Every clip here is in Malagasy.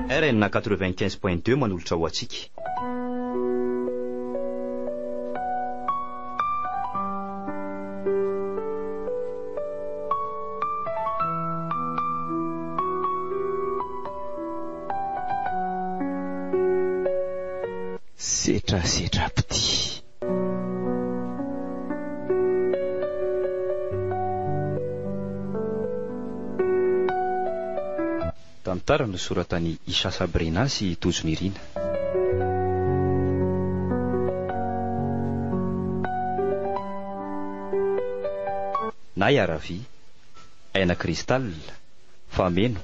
RN 95.2 manolotra ho atsika. Setrasetrapity. Tantara no soratany Isa Sabrina sy Tojo Nirina. Nayaravi, Aina Cristal, Fameno,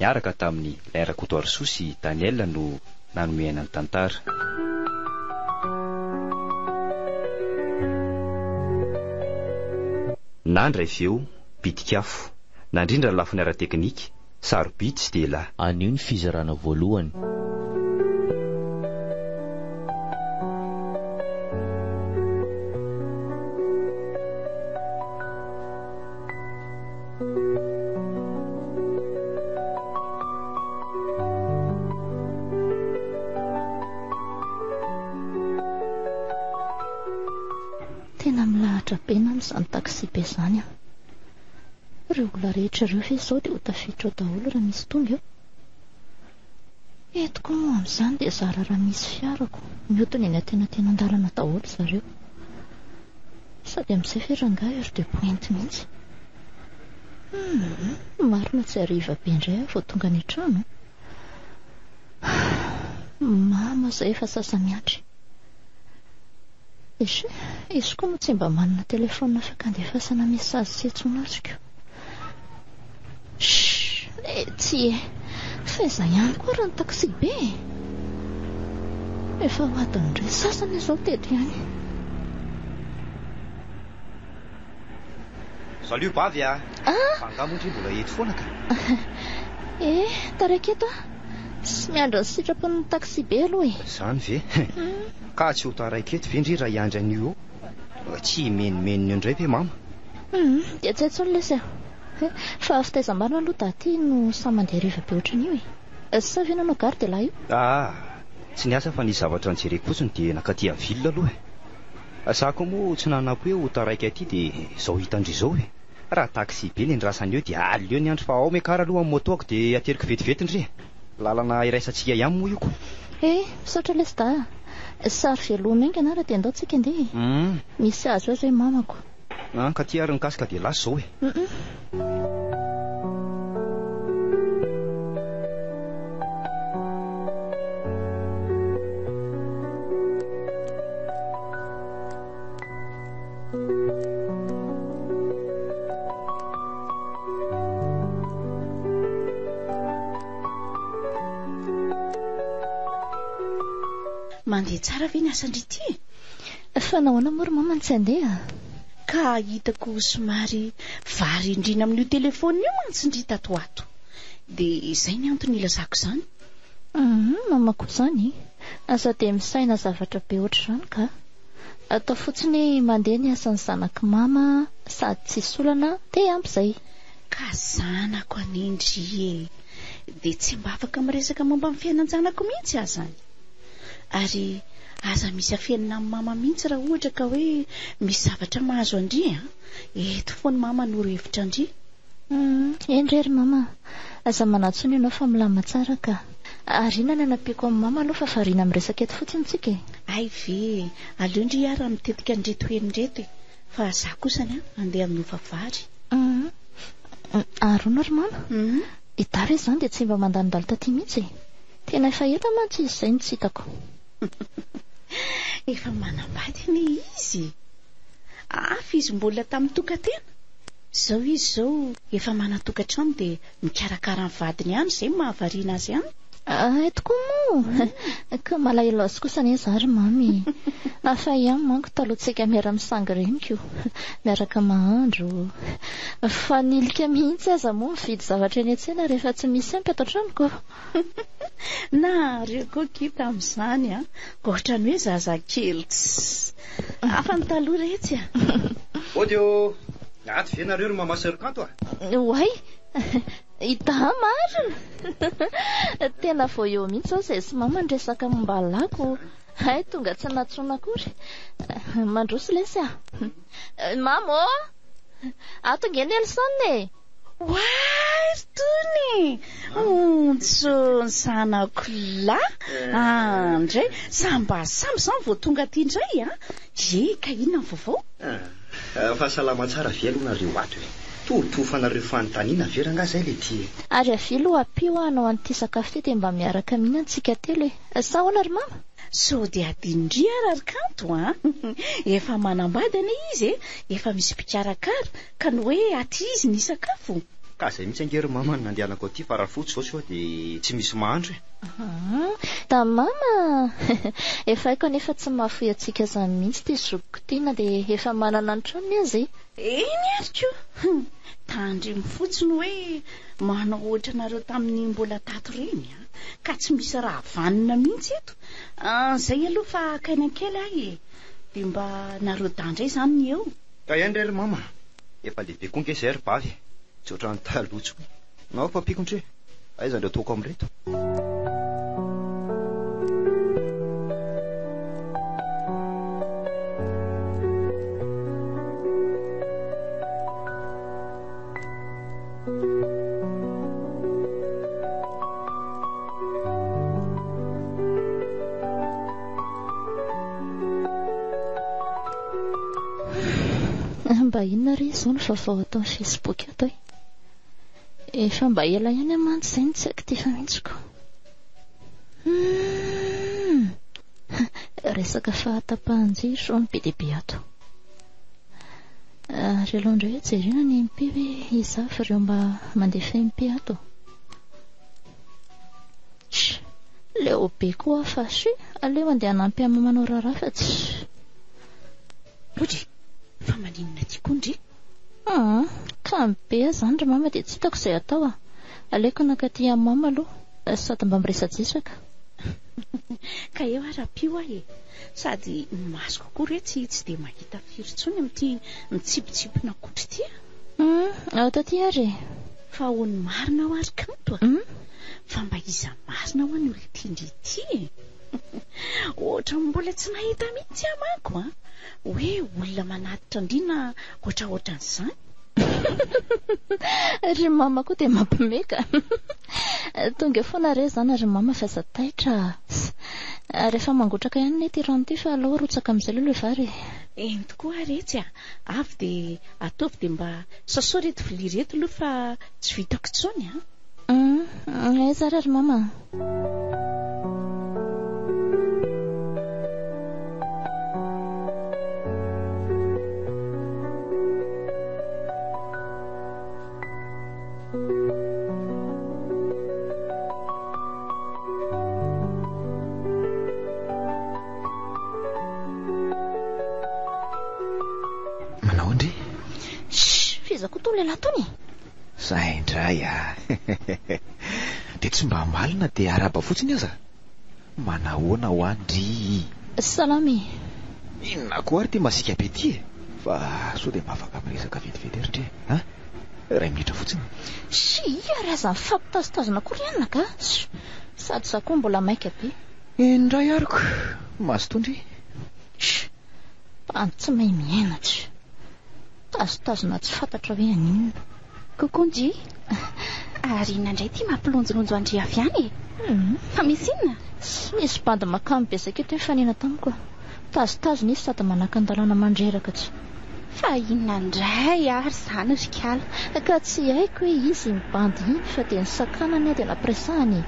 niaraka tamin'ny Laira Kotoarsoa sy Daniel no nanomeana ny tantara. Nandray feo, bitikafo, nandrindra ny lafiny ara-teknika, sarobidy tsy dia la. Anio ny fizarana voalohany. Tena milahatra pena amin'izany taksi be izany a. Ireo olona rehetra ireo ve izao dia ho tafiditra ao daholo raha misy tonga eo. Eto koa moa amin'izany dia zara raha misy fiarako, mihodina eny an-tenatena an-dalana daholo zareo. Sady amin'izay firangahy hery dia pointy mihitsy. Marina tsy hariva be indray aho vao tonga any an-trano. Mama izay efa sasa miatry. Izy koa moa tsy mba manana telefona afaka andefasana mesazy sy antsoina atsika. Tsy faiza ihany koa raha ny taksi be. Efa ho adiny indray sasany izao teto ihany. Salut bavy a. Fangamondry mbola eto foana ka. Taraiky eto a. Sy miandra ny sitrapon'ny taksi be aloha e. Izany ve? Ka tsy ho taraiky eto ve ndry raha hiandry an'io? Tsy menimeniny indray ve mama? Dia tsy aitsy lesy aho. Fa fitaizam-bana aloha daty no samy mandeha riva be ohatran'io e. Sa ve nanao gary dia lahy io? Tsy niasa fa ny zavatra nijereko fotsiny dia nakaty avila aloha e. Sako moa tsy nanapo hoe ho taraiky aty dia izao hitandry izao e. Raha taksi be ny andrasany eo dia alina eo ny andro fa ao mekara aloha amin'ny motoako dia ateriko vetivety ndry. Lalana iraisantsika ihany moa io ko. Misaotra lesy da. Sary velona inga na raha dia andao tsika andeha. Misy azo azy hoe mamako. Ka ty ary nikasika dia lasa izao e. Mandeha tsara ve ny asandry ity? Fa nahoana moa ry mama tsy andeha? Ka hitako somary vary indrina amin'io telefona io mantsy ndry tato ato. Dia izay ny antony ilazako izany. Mamako izany. Asa dia misaina zavatra be ohatr'izany ka. Atao fotsiny mandeha ny asan'ny zanako mama sady tsisy olana dia ampy izay. Ka zanako anindry e. Dia tsy mba afaka miresaka momba amin'ny fiainan-janako mihitsy azany. Ary aza misy afianina amin'ny mama mihitsy raha ohatra ka hoe misy zavatra mahazo andry eto foany mama noro hevitra andry. Endrery mama, aza manatsony ianao fa milama tsara ka. Arina ny anapiako amin'ny mama aloha fa farina miresaka eto fotsiny tsika e. Ay ve, aleo ndry ara mitetika andreto herinreto e. Fa za kosany andeha hanova vary. Arona ry mama? Ita ve izany dia tsy mba mandalo taty mihitsy e. Tena efa ela mantsy izy izay no tsy hitako. Efa manambady ny izy. Izy mbola tamin'ny tokantena. Izao izy izao efa manatokantrano dia mikarakara ny vadiny ihany izay mahavariana azy ihany. Eto koa moa. Ka malahelo azy kosa anie zary mamy. Afa ihany manko talohantsika miara-misangy reniko. Miaraka mahandro. Fa nilika mihitsy aza moa mividy zavatra eny an-tsena rehefa tsy misy ampy ato an-tranoko. Na reo koa kita amin'izany ohatran'ny hoe zazakely. Afa ny taloha retsy Odio, ato ve nareo ry mama Serkanto Oay, Ita marina. Tena vao eo mihitsy aho izay sy mama ndresaka momba lako. Hay tonga tsy natsona akory. Mandroso lesy aho. Mamo, atonga eny Elsone. Tony ontsony sanako la andray samba zany vao tonga aty indray ka inona ny vaovao? Fahasalama tsara velonareo ato e. Tolotofana reo fanontaniana vera nga zay le ty. Ary avilo apio anao an'ity sakafo ty mba miaraka mihina antsika telo e. Sa ahoana ry mama? So dia adindria rarikanto efa manambadana izy efa misy mpikarakara ka ny hoe aty izy ny sakafo. Ka zay mitsy angery mama nandehanako aty farafotsy zao dia tsy misy mahandro e. Da mama efa haiko nefa tsy mahafoy atsika zany mihitsy ty zokiko ty na dia efa manana ny trano izy. Eny ariko tandremy fotsiny hoe manao ohatranareo tamin'ny mbola tato reny ka tsy misy raha vanina mihitsy eto. Zay aloha fa kainankely ahy dia mba nareo dandray zany ny eo. Ka ihany ry mama efa lehibe koa nke zay ry bavy tsy ohatran'ny talotsy nao pampikontry aiza ndreo ataoko amin'reto. Mba inona ry izao ny vaovao atao amin'ny Facebook ato e. Efa mba ela ihany amantsy izay ny tsy haiko ty fanitsiko. Resaka fahatapahan-jiro ny be dia be ato. Ry aloha indray hoe jerena ny MP hoe izafy ireo mba mandefa MP ato. Leo be koa afasy aleo andeha hanampy amin'ny manao raharaha fa tsy. Rody fa maninona ty kondry? Ka be zany ry mama dia tsy hitako izay atao aleoko nakaty amin'ny mama aloha sady mba miresadresaka. Ka eo ara-pio sady masoko koa re tsy dia mahita firy-tsony amin'ity mitsipitsipina kotry ty. Ao taty ary fa hoany marina ho ary kanto fa mba iza marina ho any olona tindry ity ohatra mbola tsy nahita mihitsy amako hoe olona manatitra andrina ohatraohatran'izany. Ry mama koa dia mampimeka. Tonga foana re zany ry mama fa zataitra. Rehefa mangotraka ihany ny ty rano ty fa alao rotsaka amin'izay le vary. Eny tokoa retsy avy dia ataovy dia mba sasao reto vilia reto aloha fa tsy vitako intsony aiza ry mama? Zay indray dia tsy mba malina dia araba fotsiny aza. Manahoana ho andry? Salamy. Inona koa ary ty masika be ty fa sao dia mafaka miresaka vetivety eritry ray minitra fotsiny. Ary aza mifampitazotazona koa ry anaka sady za koa mbola maika be. Indray ariko maso tondry. Tsy mahay miainatra tazotazona tsy fantatra hoe aninona. Kokonji ary inandray ty mampilonjolonjo andry avy any fa misy inona? Misy bandy makamy besaka eto mifanena tamiko tazotazona izy sady manaka-dalàna mandreraka tsy. Fa inandray ary zany ry kala ka tsy haiko hoe izy ny bandy iny fa dia ny sakanany dia napresahany.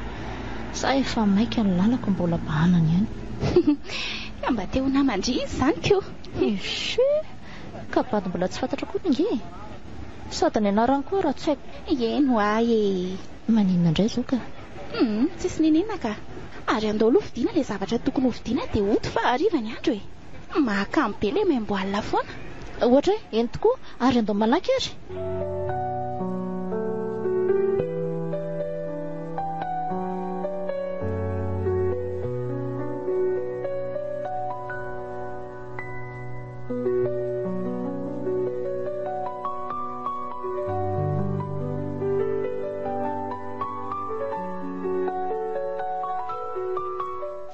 Za efa maika ny lalako mbola bahanany ihany. Mba te ho namandry izy zany ko. Ka bandy mbola tsy fantatra koa nge sady ny anarany koa raha tsy haiko. Eno maninona indray zao ka? Tsisy ninina ka ary andao aloha vidiana ilay zavatra tokony ho vidiana dia oto fa hariva ny andro mahakamo be ilay maimboalina foana. Ohatra hoe eny tokoa ary andao malaky ary.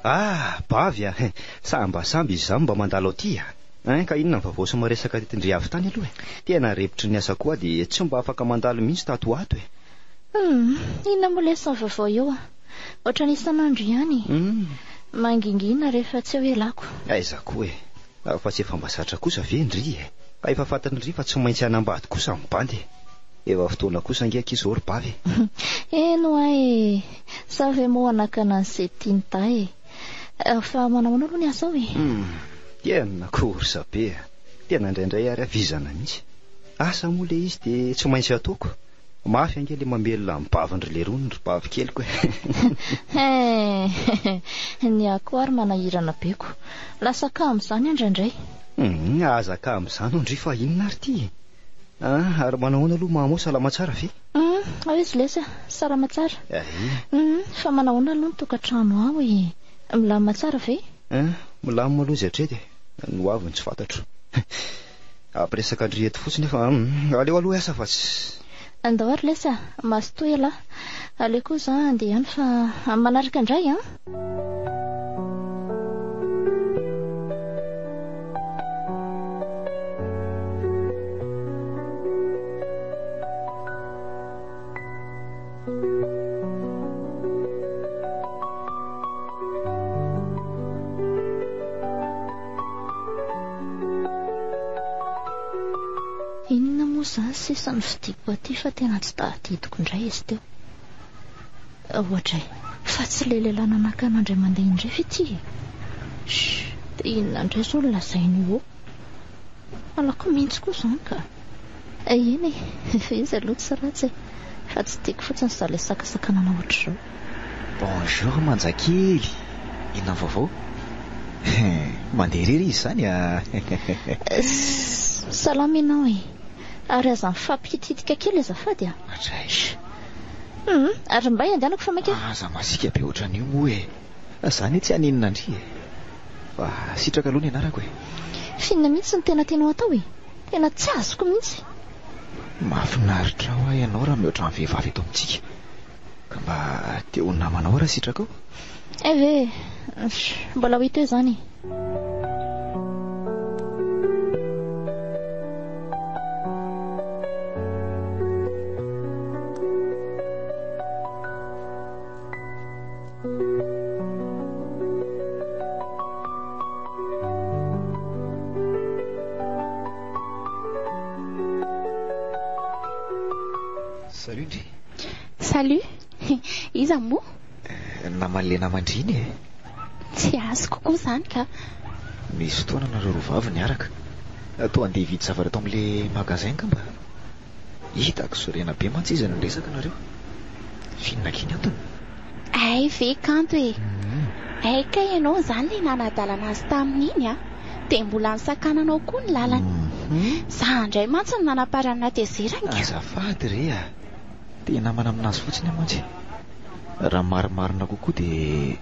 Bavy samby izy mba mandalo aty ka inona ny vaovao somary resaka tetindry avy tany aloha tena revitry ny asa koa dia tsy mba afaka mandalo mihitsy tato ato inona moa lesa vaovao eo ohatra ny isan'andro ihany mangingina rehefa tsy hoe lako aiza koa fa tsy efa mbasatra kosa ve ndry efa fantany ry fa tsy maintsy anambady kosa mibandy efa fotoana kosa ngiaka izy ory bavy no sa ve moa anakana an'izay tiany tay fa manahoana aloha ny asa tena kory sabe tena indraindray ary avizana mihitsy asa moa le izy dia tsy maintsy ataoko mafy ange le mamelona mibavandry le rony ry bavy keliko ny ako ary manahirana beko lasaka amin'izany indraindray azaka amin'izany ondry fa inona ary ty ary manahoana aloha mahamoa salama tsara ve ao izy lesa salama tsara fa manahoana aloha ny tokantrano aho milamina tsara ve milamina aloha izy hatrety no avy ny tsy fantatro ampiresaka andry eto fotsiny efa aleo aloha asa fa tsy andao ary lesa masotoy ala aleo koa za andeha ihany fa manaraka indray inona moa zany sisa ny fidiko aty fa tena tsy tadidiko indray izy teo ohatra fa tsy lelehilahy nanakana andray mandeha indray fa ity dia inona indray zao ny lazainy alako mihitsy koa zany ka eny izy aloha tsy ratsy fa tsy tiako fotsiny za le sakasakanana ohatr'izao bonjour manjakely inona vaovao mandeha rery izy zany salama ianao ary aza mifampihititika kely azafady ary mba andehanako fa maika aza masika be ohatran'io moa zany tsy aninona andry fa sitraka aloha ny anarako finina mihitsy ny tena tenao atao tena tsy azoko mihitsy mahafinaritra aho ianao raha mihoatra amin'ny vehivavy eto amintsika ka mba teo namanao raha sitraka ao ve mbola ho hita eo zany Salut iza moa naman'le namandriny tsy azoko koa zany ka misy fotoana nareo rovavy niaraka atao andeha hividy zavatra tao amin'le magasin ka mba hitako sorena be mantsy izy niresaka nareo finona kiny antony ay ve kanto ay ka ianao zany le nanadalana azy tamin'iny dia mbola nisakananao koa ny lalany za indray mantsy ny nanaparana tezerana azafady re tena mana aminazy fotsiny amantsy raha marimarina kokoa dia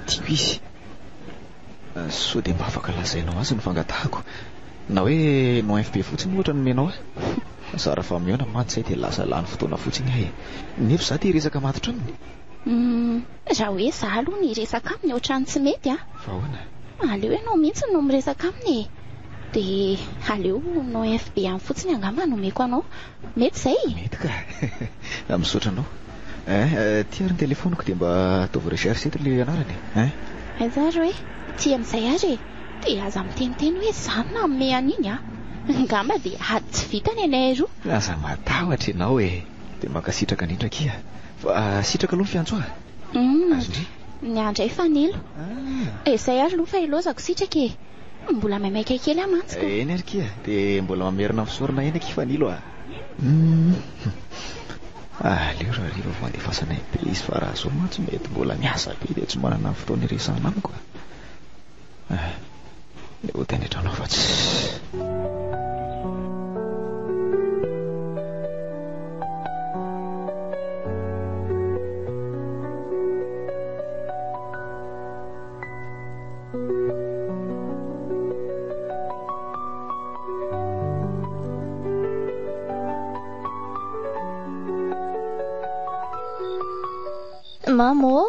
tiako izy so dia mba afaka lazainao azy ny fangatahako na hoe no FP fotsiny ohatra nomenao zara fa miona mantsy zay dia lasa lany fotoana fotsiny nefa za dia resaka matotra aminy raha hoe za aloha ny resaka aminy ohatrany tsy mety fa hoana aleo ianao mihitsy no miresaka aminy dia aleo no FB amin'ny fotsiny angamba nomeko anao mety zay mety ka misaotranao tia ary ny telefoniko dia mba ataovy recherche eto le anarany azary hoe tia amin'izay ary dia aza miteniteny hoe zany na ame an'iny ngamba dia ady tsy vitany anay roa aza matahotra ianao dia makasitraka indrindra kia fa sitraka aloha ny fiantsoa azondry ny andray fanilo izay ary aloha fa ilozako sitraka mbola maimaika kely amantsiko eny ary kia dia mbola mamerina fisorana eny aky fanilo leo raha riva fandefasanay be izy fa raha zao mantsy mety mbola miasa be dia tsy manana fotoana iresahana amiko le ho tenetranao fa tsy mamo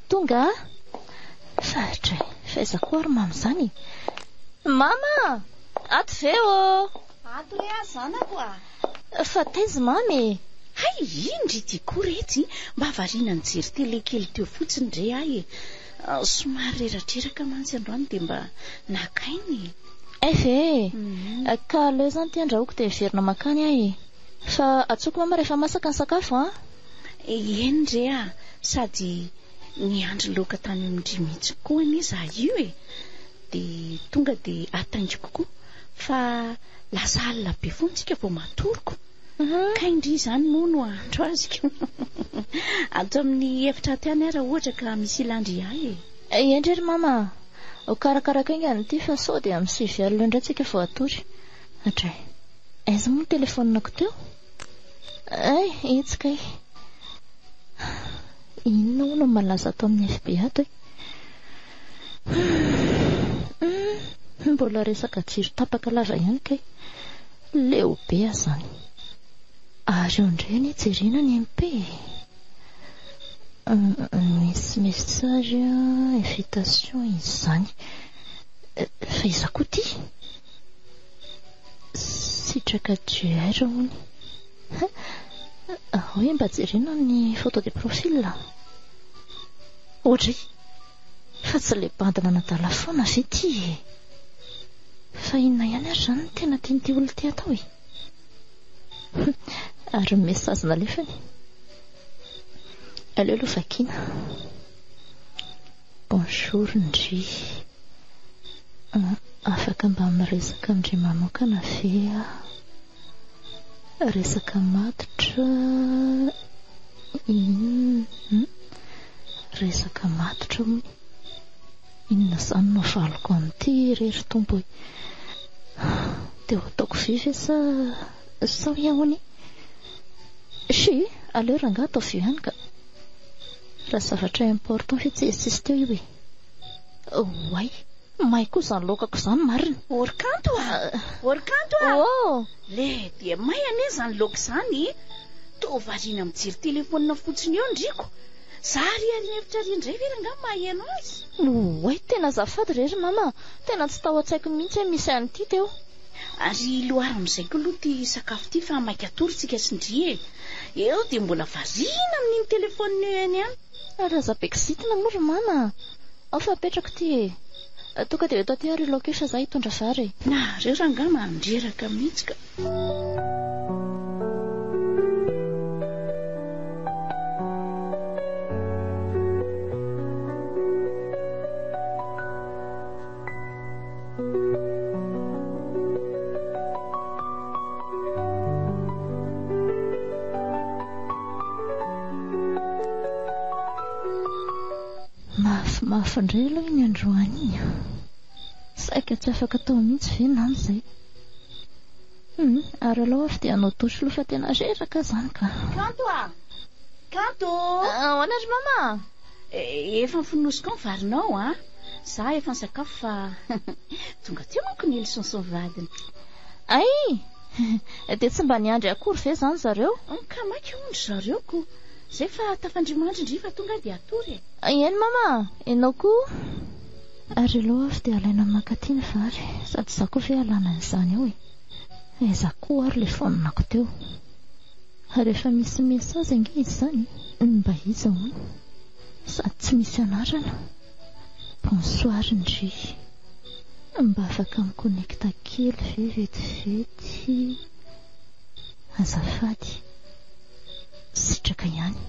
tonga faizako ary mamy zany. Mama, ato veo. Ato re azy zanako a. Fa taiza mamy. Hay, indry ty koretsy mba variana nijery telekely teo fotsiny re ahy. Somary reratreraka mantsy androany dia mba nakainy. Ve ka aleo zany ty andrahoako dia verina makany ahy. Fa atsoko mama rehefa masaka ny sakafo a. Eny re a, sady niandry loaka tany amindry mihitsy koa anie za io e. Dia tonga dia ataingy kokoa fa lasa alina be fontsika vao matoroko. Ka indry zany moa no andro aziko. Ato amin'ny efitra tany raha ohatra ka misy ilandry ahy e. Endrery mama, ho karakaraka ingany ity fa sao dia amin'ny 7 alina indray tsika vao atory. Hatray, aiza moa ny telefonako teo? Ay, itsika e. Inona hono malaza ato amin'ny FB ato e. Mbola resaka jiro tapaka lava ihany kay. Leo be azany. Ary eo indray ny jerena ny MP. Misy message invitation izany. Fa iza koa ty? Sitraka JR hony. Hoe mba jerena ny photo de profil. Ohatry, fa tsy le bandina nadala foana ve ty? Fa inona ihany ary zany tena tian'ity olona ty atao e. Ary message nalefany. Aleo aloha vakina. Bonjour Ndry. Afaka mba miresaka amindry manokana ve a? Resaka matotra. Resaka matotra hoy. Inona zany no valoko amin'ity rery tompo e. Dia ataoko vivy sa sao ihany. Si, aleo rangaha atao vy ihany ka. Raha zavatra important fe tsy tsisy teo io e. Oay, may koa zany lokako zany marina. Orkanto a. Orkanto a. Oh, le dia may ane zany loka zany. Tô variana mijery telefonina fotsiny eo ndriko. Zary ary hevitra ry indray ve rangaha maheno azy. oay, tena zafady rery mama. Tena tsy tao an-tsaiko mihitsy hoe misy an'ity teo. Ary loara amin'izay koa aloha ty sakafo ty fa maika atorytsika sindry e. Eo dia mbola variana amin'iny telefonina eo ihany ihany. Raza beksitina moa ry mama. Ao fa apetrako ty e. Tonga dia eto aty ary laoka io fa za hitondra vary. Na reo rangaha mandreraka mihitsy ka. Mafy indray aloha iny androany iny. Saika tsy afaka atao mihitsy ve nany izay. Ary aloha avy dia anao tosy loha fa tena reraka zany ka. Kanto a. Kanto. Ahoana ry mama? Efa nifonosiko ny varinao a. Za efa nisakafo fa tonga teo manko ny lisonsony vadiny. Ay, dia tsy mba niandry akory ve zany zareo? Ka maika ondry zareo ko. Zay fa tafandrimandry indry fa tonga dia atory. Eny mama, enao koa? Ary aloha avy dia alaina makaty ny vary. Sady za koa ve alana an'izany eo e. Aiza koa ary le fononako teo. Rehefa misy message ange izy zany, mba iza hono. Sady tsy misy anarana. Bonsoir Ndry. Mba afaka mikonekta kely ve vetivety. Azafady. Sitraka ihany.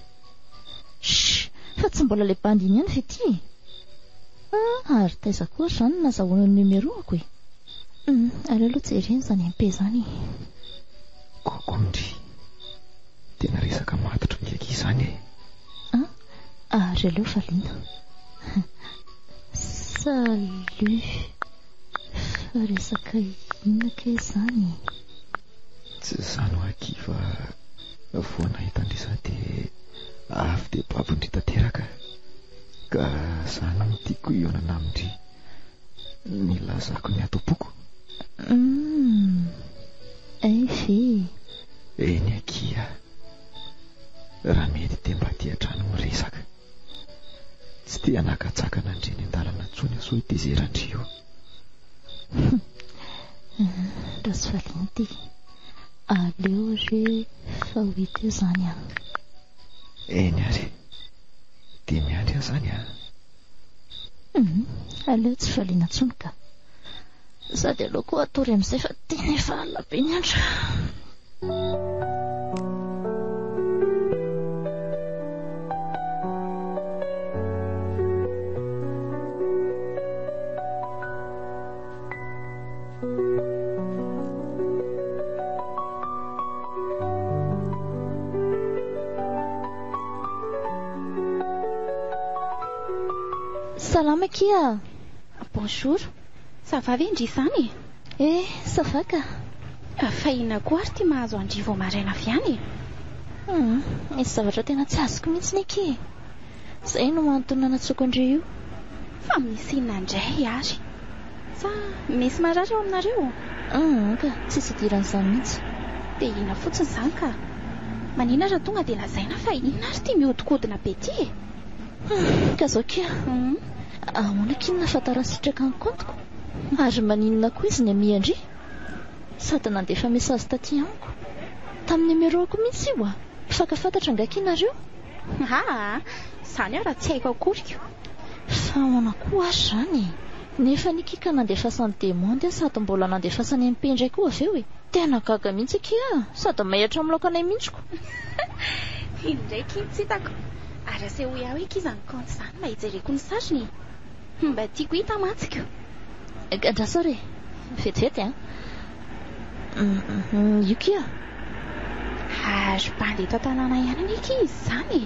Fa tsy mbola le bandy iny ihany ve ty? Ary taiza koa zany nazahoana ny numéro-ako e. Aleo aloha jerena zany MP zany. Kokondry. Tena resaka matotra ndraiky izany e. Ary aleo valiana. Salut. Fa resaka inona kay zany? Tsy zany ho akiva vao nahita andry za dia avy dia babondry tanteraka. Ka zany no tiako ionana amindry. Nilazako ny atopoko. Ay ve? Eny akia. Raha mety dia mba tia trano miresaka. Tsy tia nakatsakana indreny an-dalana intsony aso fa itezerandrio. Raha tsy valiana ty aleo re fa ho hita eo zany a. Eny ary dia miandry aho zany a. Aleo tsy valiana intsony ka sady aleoko atory amin'izay fa tena efa alina be ny andro. Salama kia. Bonjour. Ça va ve ndry izany? Ça va ka. Fahina koa ary tia mahazo andrivo maraina avy any. Misy zavatra tena tsy azoko mihitsy neky. Izay no antony nanatsoako andreo io. Fa misy inona indray ary? Sa misy marary ao aminareo? Ka tsisy idiran'izany mihitsy. Dia inona fotsiny izany ka? Manina raha tonga dia lazaina fa inona ary tia mihodinkodina be ty? Ka zao kia. Ahoana kinona fatarasitraka ny kontiko ary maninona koa izy ny amiandry sady nandefa mesazy taty amiko tamin'ny numéro-ko mihitsy io a. Fakafantatra angakinareo? Izany aho raha tsy haiko akoriko. Fa ahoana koa ary zany nefa nikika nandefasany demandy sady mbola nandefasany MP indray koa avy eo tena gaga mihitsy kia sady mahatra amin'ny laokanay mihitsiko. Indraiky tsy hitako ary aseho iaho eky izy ny compte izany mba hijereko ny sariny. Mba tiako hita matsiko. Gandrasa re vetivety a. Io kia ary mpandeha eto an-tanàna ihany neky izy izany.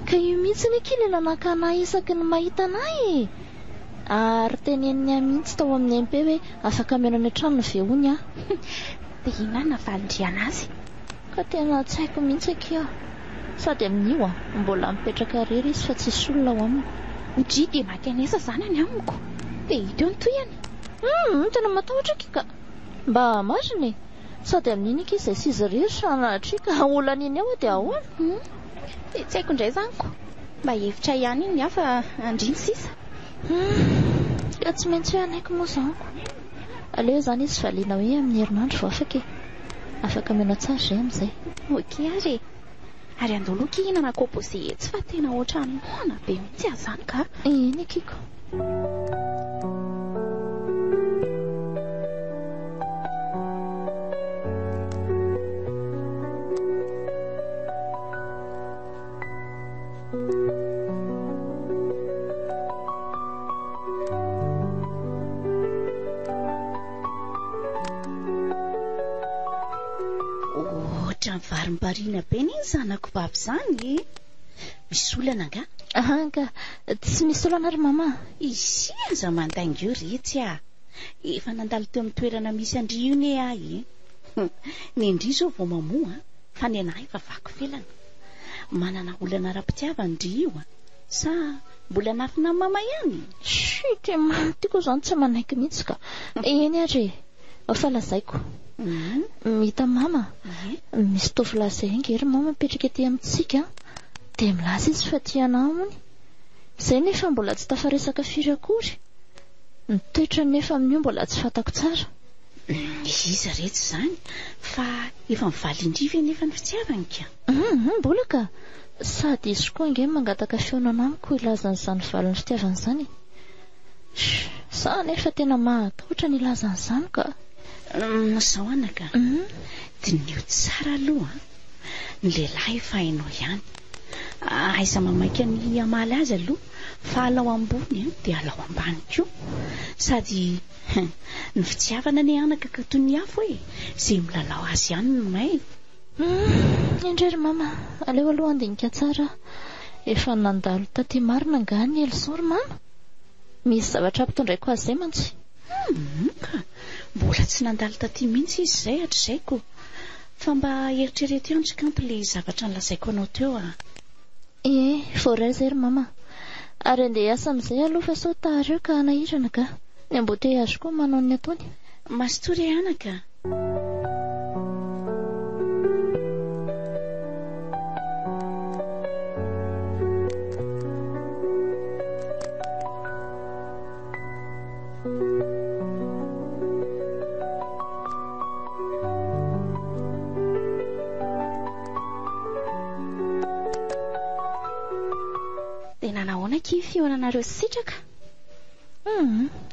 Ka io mihitsy neky lela nakanahy isaky ny mahita anahy ary teneniny mihitsy tao amin'ny MP hoe afaka menana trano ve hony a. Dia inona navalindriana azy? Ka tena tsy haiko mihitsy kia sady amin'io a mbola mipetraka rery izy fa tsisy olona ao aminy. Odry dia maty anesa izany any amiko. Dia hita eo ny toyany. Tena matahotra kika mba mariny sady amin'iny iky izay sy izy rery sanatrika olana iny ao dia ahoana. Dia tsy haiko indray izany ko mba hevitra ihany iny afa andriny sisa. Ka tsy maintsy hoe anaiko moa izaniko. Aleo izany izy valiana hoe amin'ny herinandro vao afaka mena tsara izay amin'izay. Ok ary ary andoloky hihinana kompoze tsy fa tena ohatrany moana be mihitsy aho izany ka. Iny kiko. Varim-bariana be ny zanako vavy izany. Misy olana nga? Ka tsy misy olana ary mama. Izy aza mandainga eo retsy a. Efa nandalo teo amin'ny toerana misy andrio ne ahy. Ny andrio zao vao mamoa fa ny anahy efa vaky felana. Manana olana ara-pitiava andrio sa mbola nafina mama ihany? Shit, tiako izany tsy manaiky mihitsy ka. Eny ary fa lazaiko. Mita mama misy tovolahy izay angery mama mipetraka ety amintsika dia milaza izy fa tia namany izay nefa mbola tsy tafaresaka firy akory ny toetra nefa amin'io mbola tsy fantako tsara. Izy rehetra izany fa efa mivaly indrivy nefa ny fitiavany ka. Mbola ka sady izy koa ange mangataka feonana amiko ilazan'izany valiny fitiavana izany. Sa nefa tena mahatahotra ny ilazan'izany ka. Zao anaka dinio tsara aloha ny lehilahy efa hainao ihany. Aiza mamaika ny amaly azy aloha fa alao ambony dia alao ambany koa sady ny fitiavana ny anaka ka toy ny afo izay milalao azy ihany no may. Indrery mama aleo aloha andinika tsara efa nandalo taty marina nga ny elosoro mama misy zavatra ampitondraiko azy izay mantsy. Mbola tsy nandalo taty mihitsy izy izay hatr'izayko fa mba eritrereto ihany kanto le zavatra nolazaiko anao teo a. Voaray zay ry mama ary andeha hiasa amin'izay aloha fa sao tara eo ka nahirana ka ny amboteazy koa manao ny ataony. Mastory anaka. ki fioranareo sitraka.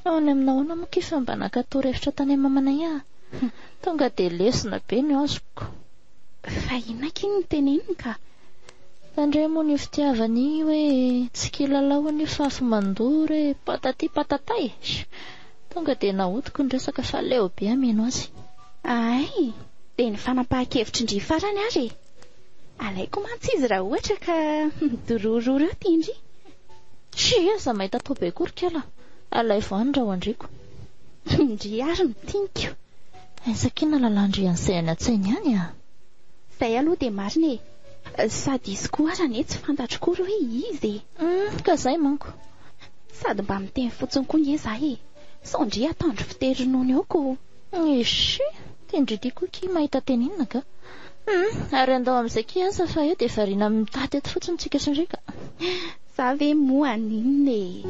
Ao any aminao ana moa kifa mba nakatoro-hevitra tany mamanay aho. Tonga dia lesona be ny azoko. Fa inona kiny ny teneniny ka? Tandray moa ny fitiavany hoe tsy kilalao ny fafy mandory patati patatay. Tonga dia nahodiko ny resaka fa leo be ameno azy. Ay, dia ny fanapahan-kevitry-ndry farany ary. Alaiko mantsy izy raha ohatra ka midorororo eo tindry. Aza mahita atao be korikela. Alay voany raha andriko. Ndry ary mitinkio. Sakina lalandry an'izay any an-tsainy ihany a. Izay aloha dia marina e. Sady izy koa arany tsy fantatro kory hoe izy e. Ka izay manko. Sady mba miteny fotsiny koa ny izaho e. Sondry atandro fiterinony eo ko. Tendry diako ki mahita teninina ka. Ary andao amin'izay ki asa fa eo dia variana mitady eto fotsiny tsika sandrika. Za ve moa aninona e.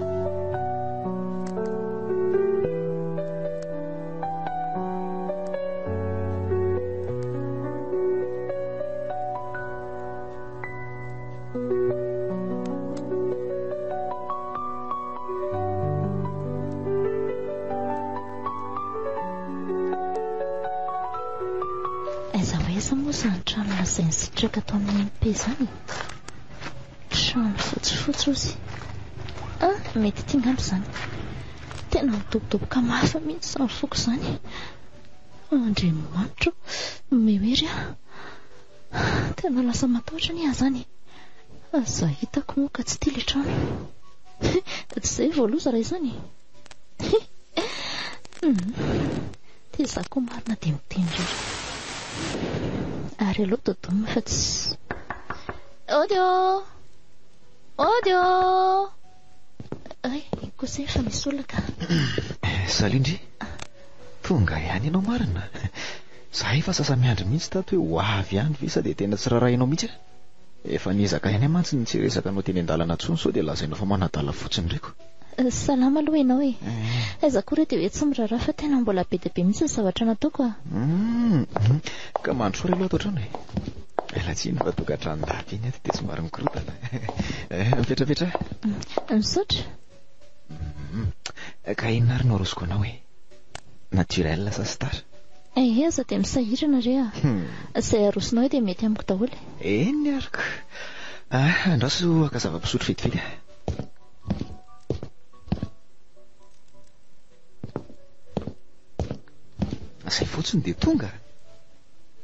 Moa izany trano lazainy sitraka tao amin'ny MP izany. Trano fotsifotsy ozy. Mety tingano izany. Tena midobodoboka mafa mihitsy izany foko izany. Andriamanitra mehery tena lasa matahotra ny ahy izany. Aza hitako moa ka tsy tia ilay trano. Tsy izay voaloza raha izany. Dia izaho koa marina dia mitendry. Ary aloha dodonina fa tsy. Odio! Ay, kosa efa misy olona ka. Salindry, tonga ihany ianao marina. Zahay efa sasa miandry mihitsy tato hoe ho avy ihany ve sa dia tena tsy rarahinao mihitsy. Efa niezaka ihany mantsy ny tsy resaka anao teny an-dalana intsony sao dia lazainao fa manadala fotsiny reko. Salama aloha ianao e. Aiza koa re dia hoe tsy miraharaha fa tena mbola be dia be mihitsy ny zavatra nataoko a. Ka mandrosoa aloha ato otrano e. Latsiny fa tokantrano-dafy iny ato dia tsy maro mikorotana. Mipetrapetra. Misaotra. Ka inona ary no arosoko anao e? Naturel sa star? Aza dia misahirana re a. Izay arosonao dia mety amiko daholo. Eny ariko. Andraso aka zava-pisotro vetivety. Izay fotsiny dia tonga.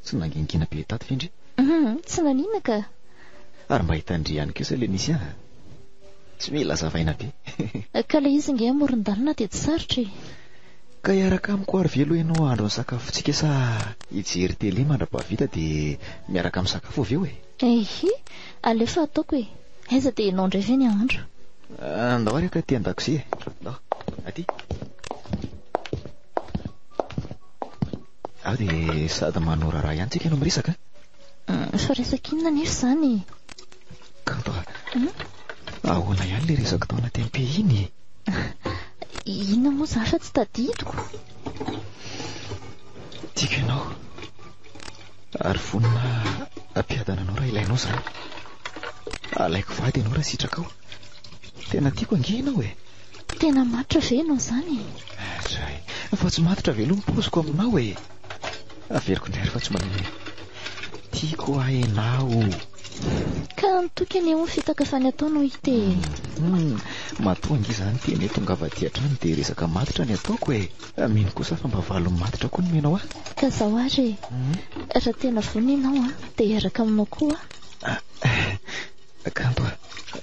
Tsy nangingina be tato ve indry? Tsy nanina ka. Ary mba hitandry ihany kosa ilay nisy aho. Tsy mila zavaina be. Ka ilay izy nge amoron-dalana dia tsy sarotra. Ka hiaraka amiko ary ve aloha ianao andro ny sakafontsika sa hijery tele mandra-pahavita dia miaraka amin'ny sakafo avy eo e? Alefa ataoko e. Aiza dia ianao indray ve ny andro? Andao ary ka ty an-dakozia. Andao, aty. Ao dia sady manora raha ihany tsika ianao miresaka. Fa resaka inona nefa izany? Kanto ahoana ihany ilay resaka tao anaty MP iny? Inona moa za fa tsy tadidiko. Tiako ianao. Ary vonina ampiadana anao raha ilainao izany. Alaiko vady ianao raha sitraka ao. Tena tiako ange ianao e. Tena matotra ve ianao izany? Fa tsy matotra ve aloha ny poziko aminao e. Averiko indray fa tsy manene. Tiako hainao. Ka nitoky any ho fitaka fa ny ataonao hita e. Matoa ange izany teny tonga avy aty hatrany dia resaka matotra ny ataoko e. Mino kosa fa mba valony matotra koa ny menao Ka zaho ary raha tena vonina ianao dia hiaraka aminao koa. Kanto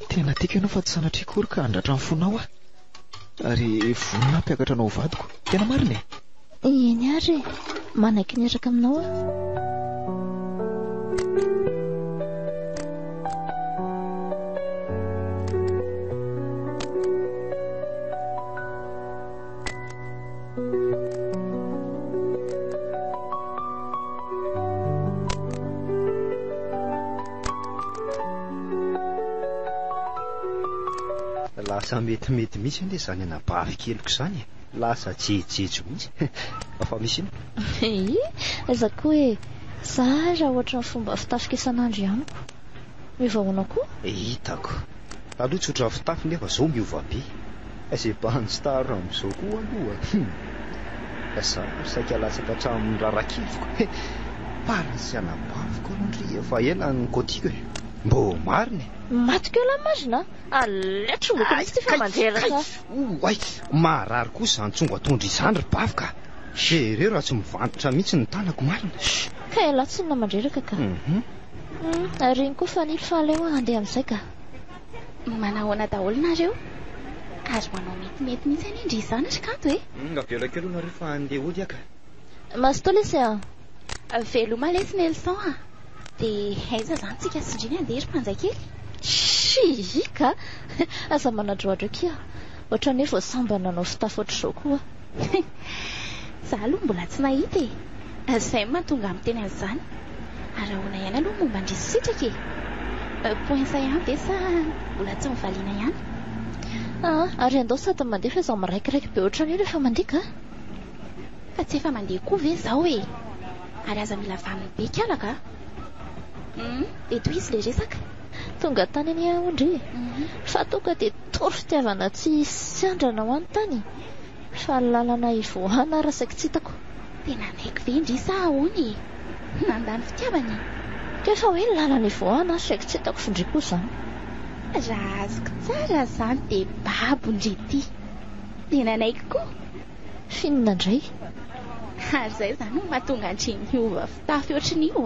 tena tiako ianao fa tsy sanatria kory ka handratra ny fonao ary vonina ampiakatra anao vadiko. Tena marina e. Eny ary manaiky ny hiaraka aminao Lasa metimety mihitsy ilay izany anabavy keliko izany. Lasa jejejo mihitsy. Fa misy ino? Aiza koa e. Za raha ohatra ny fomba fitafika isan'andro ihany ko. Mivahoana koa? Hitako. aloha tsotra fitafy nefa zao miova be izay banstar amin'izao koa aloha saika latsaka hatramin'ny rarakivoka parasiana bavoka rondry efa ela ny kotiko mbo mariny maty keo la mazina aletro loko misy ty fa mandreraka ay marary kosa antsongo atondry izany ry bavoka reo raha tsy mivantotra mihitsy ny tanako marina ka ela tsy na mandreraka ka reny koa fanily fahaleo andeha amin'izay ka manahoana daholo nareo azo manao metimety mihitsy any indry izany ry kanto ngavelakeo aloha nareo fa andeha ody aka masto lesy veloma lesy Nelson dia aiza zany tsika sindriny andeha ry mpanjakely ka aza manadroadro kia ohatrany hoe voasamba nanao fitafy ohatr'izao koa za aloha mbola tsy nahita izay mahatonga amin'ny teny an'izany ary ahoana ihany aloha momba ndrisy sitraka poinsa ihany ve sa mbola tsy mivaliana ihany ary andao sady mandeha fa zaho miraikiraiky be ohatrany hoe rehefa mandeha fa tsy efa mandeha koa ve zaho ary aza mila vaniny be kialaka dia toy izy le resaka tonga tany any ondry fa tonga dia tory fitiavana tsy siandrana ho any tany fa lalana ivoahana rasaky tsy hitako tena naiky ve indry sa ahoany nandany fitiavany kefa hoe lalana ivoahana saky tsy hitako findry koa zany raha azoko tsara zany dia babo ndry ty tena naiky koa finina indray ary izay zany no mahatonga andry miova fitafy ohatran'io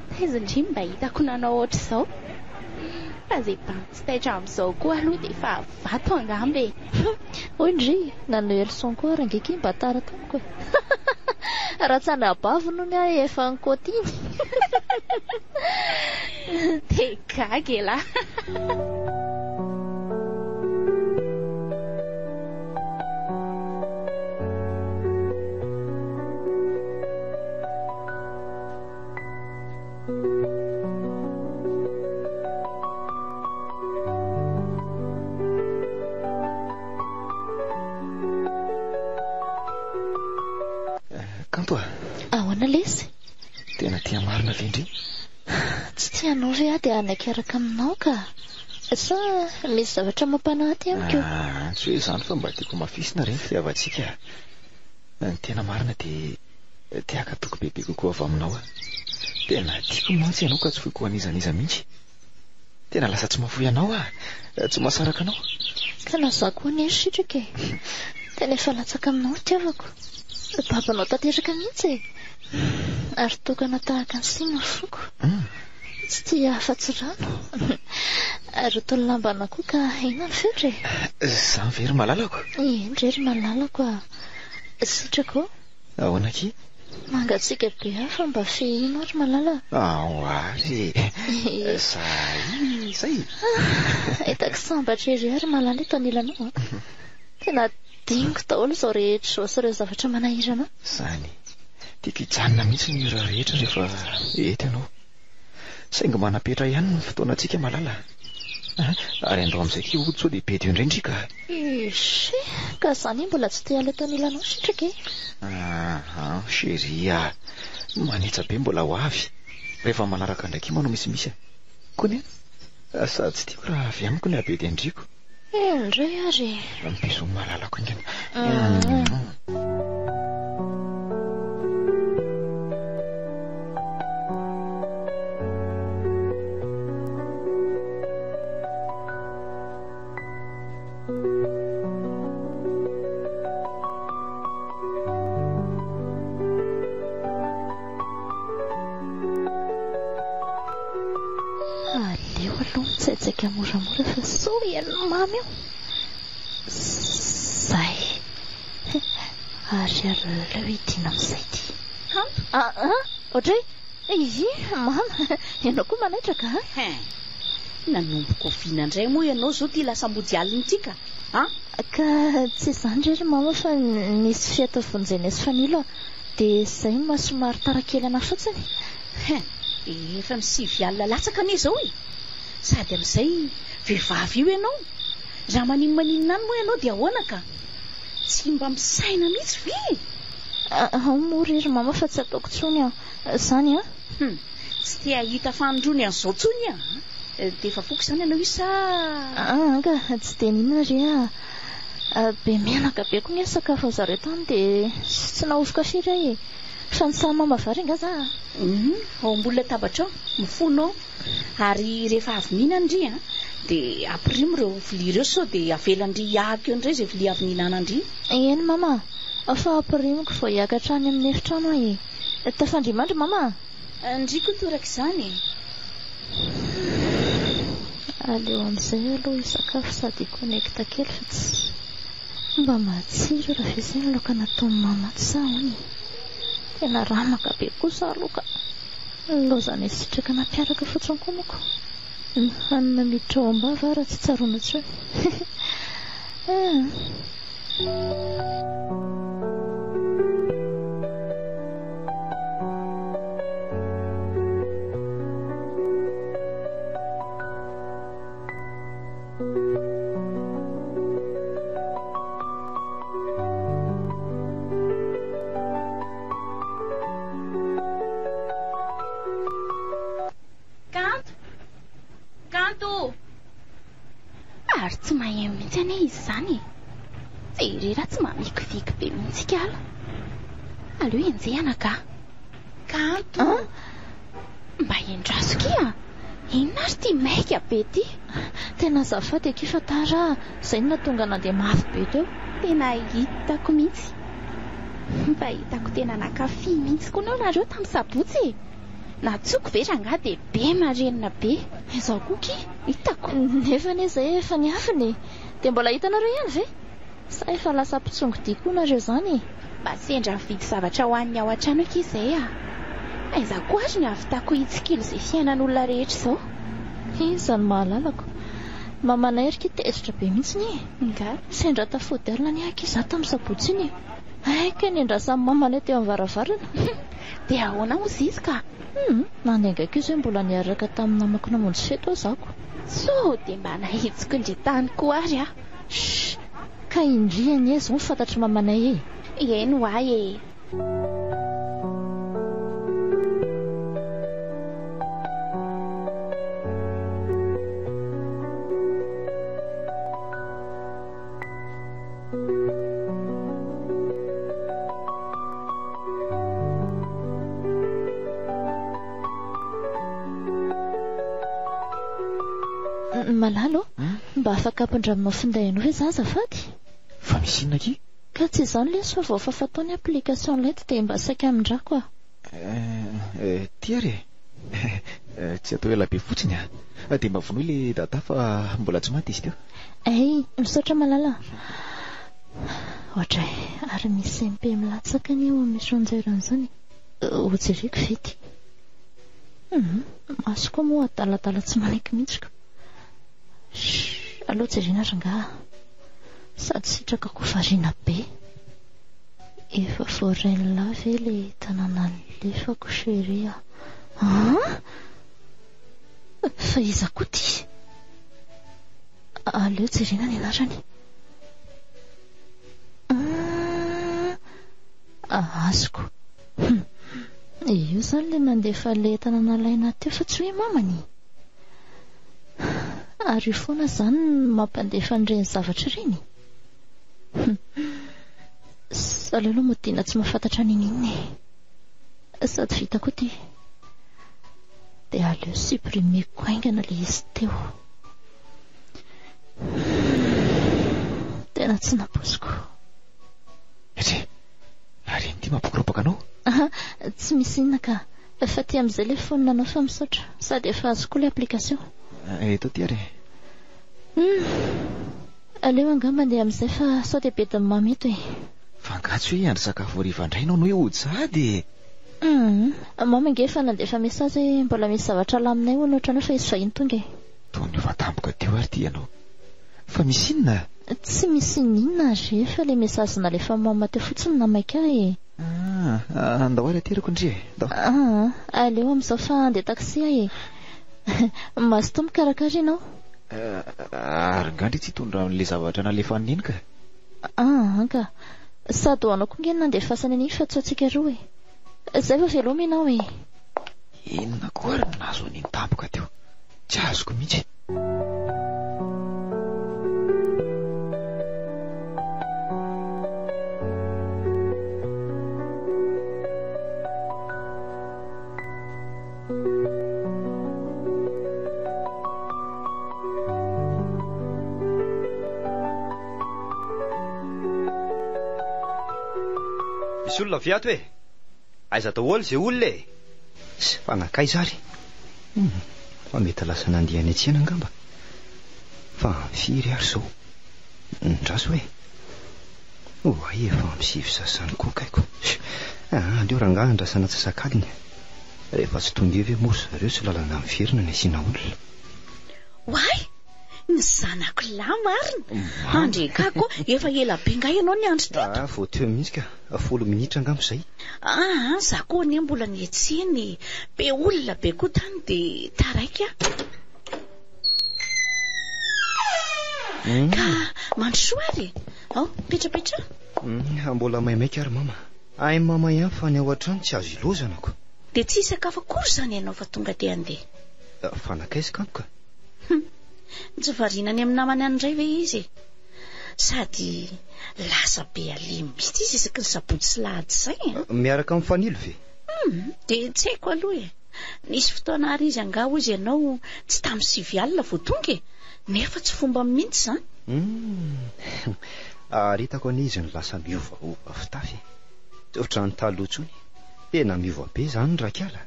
taiza indry mba hitako nanao ohatr'izao fa izay bantsy taitra amin'izao koa aloha dia efa vato angambe hoy indry nanao elson koa rangeky mba tara tamiko raha tsy anabavo no ny ahy efa nkotiny dia gagy la kanto ahoana lesy tena tia marina ve indry tsy tianao ve dia anaiky araka aminao ka sa misy zavatra mampanaty amiko tsy hoe izany fa mba tiako mafisina reny fitiavantsika ny tena marina dia tiaka toko bebe kokoa avy aminao tena tiako mantsy ianao ka tsy foiko anizaniza mihitsy tena lasa tsy mahafoy anao tsy mahasaraka anao ka na za koa ny sitraka tena efa latsaka aminao tiavako babanao tanteraka mihitsy ary tokana tahaka ny sina foko tsy tia afa-tsy rano ary tolo lambana koa ka ina ny fetry zany very malalako indrery malalako sitrako ahoanaky mangatsika be hafa mba fehino ary malala ary zay hitako sambatra ery ary malala eto anilanao tena diniko daholo izao rehetra izao sy ireo zavatra manahirana zany tiako hijanona mihitsy ny raha rehetra rehefa ety ianao saingy manapetra ihany ny fotoanantsika malala ary andao amin'izay ke ody sao dia be dio indrindrika isy ka zany mbola tsy te aleto anilanao sitraka sheria manetsa be mbola ho avy rehefa manaraka ndraiky manao misimisy koa ny sady tsy tiako raha avy amiko ny abe dia indriko indray ary mpiso malalako ingana tsaitsaiky moramora fa so ianao mamy io zay ary aleo idina amin'izay ty ohatray mama ianao koa manaitraka nanomboko vina indray moa ianao zao ty lasa mody alina itsika ka tsy izany rery mama fa nisy fiatavonjay fanilo dia izay masomary tarakely ana fotsiny efa misivy alina latsaka ane zao sady amin'izay vehivavy io ianao raha maninona any moa ianao dia ahoana ka tsy mba misaina mihitsy ve morery mama fa tsy ataoko tsony zany tsy tia hita fanondrony an'izao tsony dia efa foko izany ianao io sa ka tsy dia ninona ry be menaka be koa ny sakafo zareo tany dia tsy nahofoka firy ahy fa ny samy mamavary nga za ao amboly latabatra ao mifonao ary rehefa avy mihinana ndry dia ampirimo ireo vilia ireo sao dia avelandry ahako eo indray izay vilia avy nihinana ndry eny mama fa ampirimoko vao hiakatra any amin'ny efitrano ahy tafandrimandry mama ndriko toraka izany aleo amin'izay aloha isakafo sady connecta kely fa tsy mba matsiro raha vezany loka nataon'ny mama tsy sa hony tena ramaka be kosa aloka lozana sitraka nampiaraka fotsiny koa moko ny hanina miditra ao ambava raha tsy tsaroana tsony ary tsy mahay mihitsy ane izy izany jerera tsy mamikiviky be mihitsy ala aleo enjehana Kanto mba endrasokia inona ary ty maika be ty tena azafady ekifa tara izay no natonga nandeha mafy be teo tena hitako mihitsy mba hitako tena nakafy mihitsy koa nao nareo tamin'ny sabotsy natsoko ve rangahy dia be marenina be izaho koky hitako nefa ne izay efa ny afiny dia mbola hitanareo ihany ve sa efa lasa mpitsongo dia koa nareo izany mba sendra vidy zavatra ho an'ny ao an-trano eky izay aiza koa ary ny avitako hitsikilo izay fiainan'olona rehetra izao izany mahalalako mamanay ariky tezitra be mihitsy ny nga sendra tafoderina ny aky izaho tamin'ny sabotsy iny aika ny andrasan'ny mamanay teo amin'ny varavarana dia ahoana mozy izy ka nanengako izy hoe mbola niaraka tamin'ny namako namonjy feto aho zako so dia mba nahitsiko indry tany koa ary ka indriany e zao mifantatry mamanay eno ahy malalo mba afaka ampandraminao finday anao hoe za azafady fa misy inona ki ka tsy izany lesy fa vao fafataony application lety dia mba saika amindrako ty ary tsy atao ela be fotsiny dia mba vonoy le dada fa mbola tsy maty izy teo ay misaotra malala ohatra ary misy MP milatsaka ny eo amin'ny sonjeran'izany hojereko vety maso koa moa adaladala tsy manaiky mihitsika aloha jerena ranga sady sitraka ko variana be efa vorainla ve le tanàna lefako sheria fa iza koa ty aleo jerena ny anarany azoko io zany le nandefa le tanàna laina teo fa tsy hoe mamany ary foana zany mampandefa an'ireny zavatra ireny aleo aloha modina tsy mahafantatra ninina sady vita koa ty dia aleo suprimeko haingana le izy teo tena tsy napoziko ary iny ty mampikoropaka anao tsy misy inona ka fa ty amin'izay le fonina anao fa misaotra sady efa azo koa le application eto ty ary aleo angamba andeha amin'izay fa sao dia be diny mameto fangatsy hoe andry sakafo hariva indray ianao no hoe hojady mama nge efa nandefa mesazy hoe mbola misy zavatra laminay ho nohatra anao fa izy vahiny tonga tony efa tampoka teo ary ty ianao fa misy inona tsy misy inona ary efa le mesazy nalefa mama teo fotsiny namaika andao ary ateriko indry aleo amin'izao fa andeha taxi mazo to mikarakara ianao ary ngandry tsy hitondra n'le zavatra nalefa niny ka ka sady ho anao koa nge nandeha fasana aniny fa tsoatsika roa zay fa veloma ianao inona koa ary nazo aniny tampoka teo tsy azoko mihitsy. Misy olona viato hoe aiza daholo izay olona e sy fanakay zary fa mety lasa nandeha any atsena angamba fa firy ary zao ndraso hoe ay efa misivy sasany koa kaiko aleo rangahy andrasana tsasakadiny rehefa tsy tonga eve moa zareo sy lalana miverina ny asiana olona Why? Ny zanako lahy marina. Andrekako efa ela be nga ianao ny andro teto. Vao teo mihitsy ka 10 minitra angamba izay. Za koa ny mbola nietseny be olona be koa tany de taraiky Ka mandrosoa ary. Petrapetra. Mbola maimaika ary mama. Ay mama ihany fa ny ao an-trano tsy azo ilozanako. De tsy sakafo akory zany ianao fa tonga de andeha. Fanakaiza kanto ka. Tsy varinany amin'ny namany andray ve izy? Sady lasa be alimy mihitsy izy isaky ny sabotsy sy lahady izay. Miaraka amin'ny fanilo ve? De tsy haiko aloha nisy fotoana ary izy anga hozy ianao tsy tamin'ny 7 alina vao tonga nefa tsy fomba mihitsy zany. Aritako any izy ny lasa miova fitafy. Ohatrany taloha tsony. Tena miova be zany rakiala.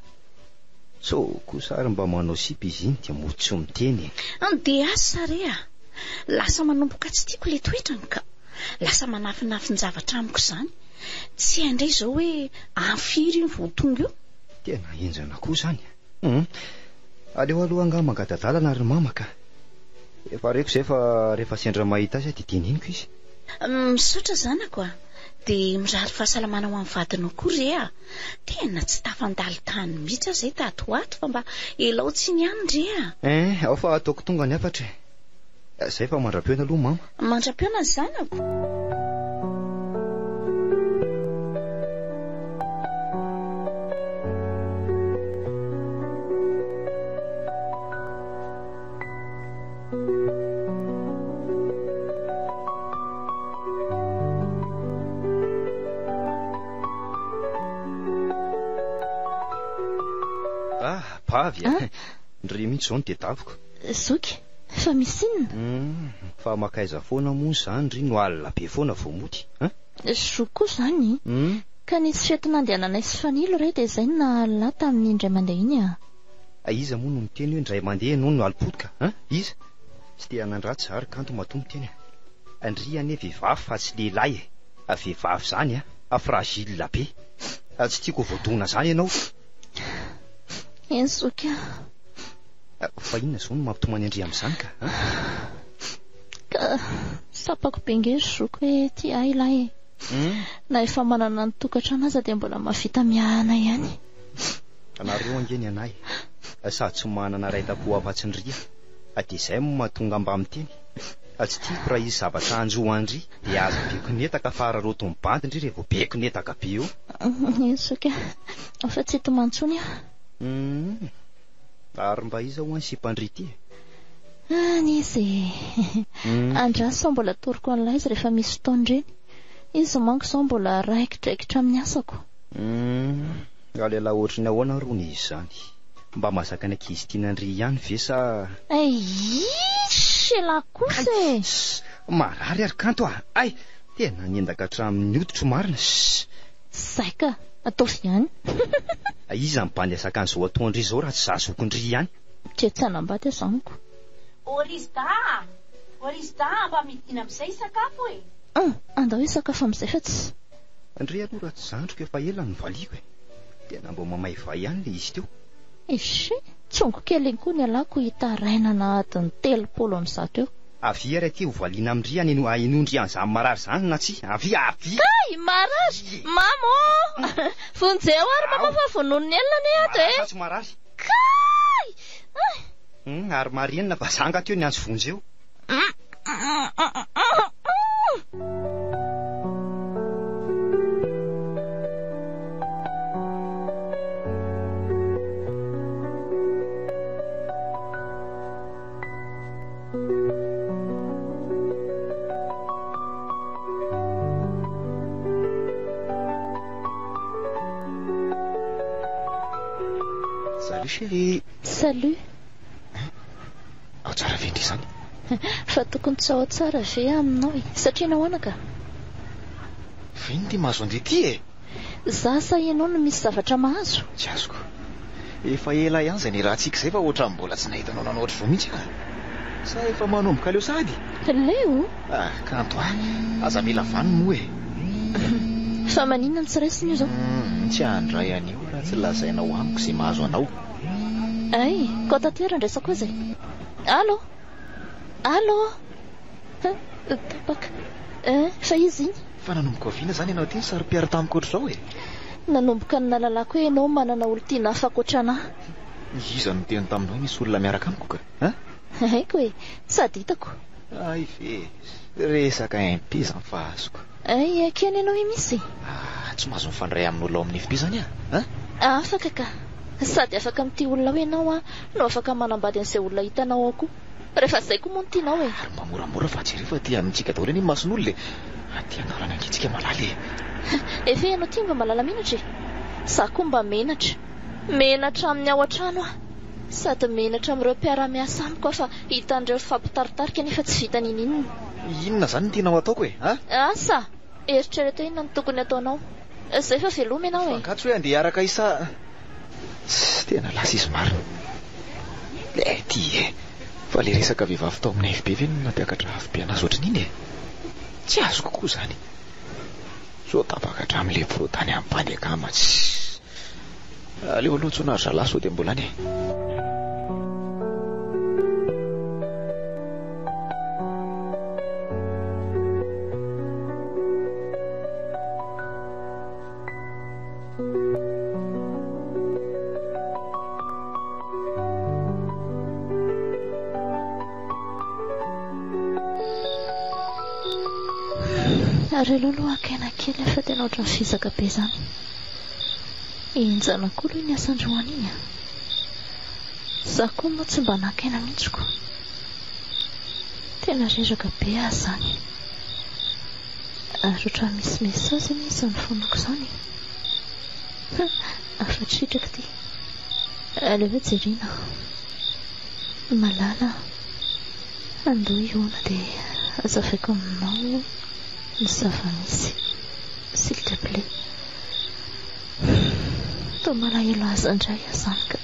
So kosa ary mba manao sipy izy iny dia motsy miteny. De asa rea. Lasa manomboka tsy tiako le toetrany ka lasa manafinafin zavatra amiko zany. Tsy andray zao hoe amfiry iny vao tonga io. Tena enjana koa zany. Aleo aloha anga mangadadalana ary mama ka. Efa reko zay fa rehefa sendra mahita azy dia teniniko izy. Misaotra zanako de mirary fahasalamana ho amin'ny vadinao koa rea. Tena tsy tafandalo tany mihitsy zay tatoato fa mba elao tsy niany rea. Ao fa ataoko tonga ny afatra. Zay fa mandra-peona aloha mama. Mandra-peona ny zanako. Pavy ndry mihitsy zao ny tedaviko. Zoky, fa misy inona? Fa makaiza foana moa zany ry no alina be foana vao mody. Zoko zany. Ka nisy fety nandehananay sy fanilo re dia izay na lahy tamin'ny indray mandeha iny Iza moa no miteny hoe indray mandeha noho no alipotika. Iza? Tsy dia nandratsy zary kanto mato miteny. Andry ane vehivavy fa tsy lehilahy vehivavy zany fragile be. Tsy tiako voadona zany ianao. Zoky. Fa inona zao no mampitomany andry amin'izany ka? Ka sapako bengery zoko hoe ty ilahy. Na efa manana ny tokatrano aza dia mbola mavita miahana ihany. Anareo angeny anay. Sady tsy manana raita-po afa-tsy ny ria. Dia izay mahatonga mba miteny. Tsy tiako raha izy zavatra anjo andry dia azo beko netaka fa raroto mibandy indry rehefa beko netaka be eo. Zoky. Fa tsy to mantsony Ary mba iza ho any sipandry ity. Izy andraso mbola toroko an'ilay izy rehefa misy fotoana ireny. Izy manko izao mbola raikidraikitra amin'ny asako. Alehilahy ohatry ny ahoana rony izy zany. Mba mahazaka ny ankizy tian'andry ihany ve sa? Shela kosa marary ary kanto Ay, tena niendaka hatramin'ny hoditro marina. Zay ka, ataovy ihany. Iza mibany asaka an'izao atoandry izao raha tsy zazokondry ihany. Tsy tsanambady zanako. Orizda, mba midina amin'izay sakafo andao hoe sakafo amin'izay fa tsy. Andry aloha raha tsy zandriko efa ela ny valiko tena mba mamaiva ihany le izy teo. Tsongo kely koa ny alako hitarainana adiny 3 amin'izao eo. Avy ary aty ho valiana amindry inondry an'izany marary zany na tsy? Avy. Marary! Mamo! Vonjeo ary mama fa vonon'ny elona ny ato Tsy marary. Kay! Ary marinina fa zanga teo ny anjo vonjeo. chérie. Salut. Ao tsara vendry zany. Fa tokony tsy ao tsara ve aminao satria nahoana ka? Veny ty mahazo an'ity e. Za sa ianao no misy zavatra mahazo? Tsy azoko. Efa ela ihany izay ny rahantsika izay fa ohatran'ny mbola tsy nahitanao nanao ohatry vao mihitsy ka. Sa efa manomboka leo sady? Leo? Kanto aza mila vany moa e. Fa maninona ny tsy raisiny io zao? Tsy handray an'io raha tsy lazainao amiko izay mahazo anao. Ay, ko tatera ndraisako izay. Allo? Allo? Tapaka. Fa izy iny? Fa nanomboka viana zany ianao ty ny sary-piara tamiko ohatr'izao e. Nanomboka ny nalalako hoe ianao manana olo tiana hafa ankoatranahy. Iza no teny taminao misy olona miaraka amiko ka? Haiko e, sady hitako. Ay ve, resaka impy zany fa azoko. Ay, keny ianao misy? Tsy mahazo mifandray amin'olona ao amin'ny FB zany afaka ka. Sady afaka mity olona hoe ianao no afaka manambady an'izay olona hitanao ao koa. Rehefa izay koa moa no tianao e. Ary mba moramora fa tsy rehefa ty amintsika daholo any mason'olona aty anarana antsika malaly e. Efa ianao ty mba malala menatra e. Za koa mba menatra. Menatra amin'ny ao an-trano sady menatra amin'ireo mpiara-miasa amiko fa hitan'ireo fampitaritarika nefa tsy vita nin'inona. Inona zany no tianao ataoko e? Asa, eritrereto inona no tokony ataonao? Izay fa veloma ianao e. Fangatso hoe andeha araka isa. Tena lasa izy marina. Le ty e. Fa le resaka vehivavy tao amin'ny FB ve no nateakatra afo be anazy ohatran'iny e. Tsy azo kokoa zany. So tapaka hatramin'le protany amin'ny akama tsy. Aleo aloha tsona ry zalahy sao dia mbola any e. Ary aloha akena kely fa tena ohatran'ny fisaka be zany. Injana koa aloha ny asandroany iny. Za koa moa tsy mba nakena mihitsiko. Tena reraka be aho zany. Ary ohatran'ny misy mesazy ny izany fonako zany. Afa-tritraka ty. Aleo hoe jerena. Malala. Andoha iona dia azavaiko aminao ny zava-misy. S'il te plaît. Toa malahelo aza indray aho zany ka.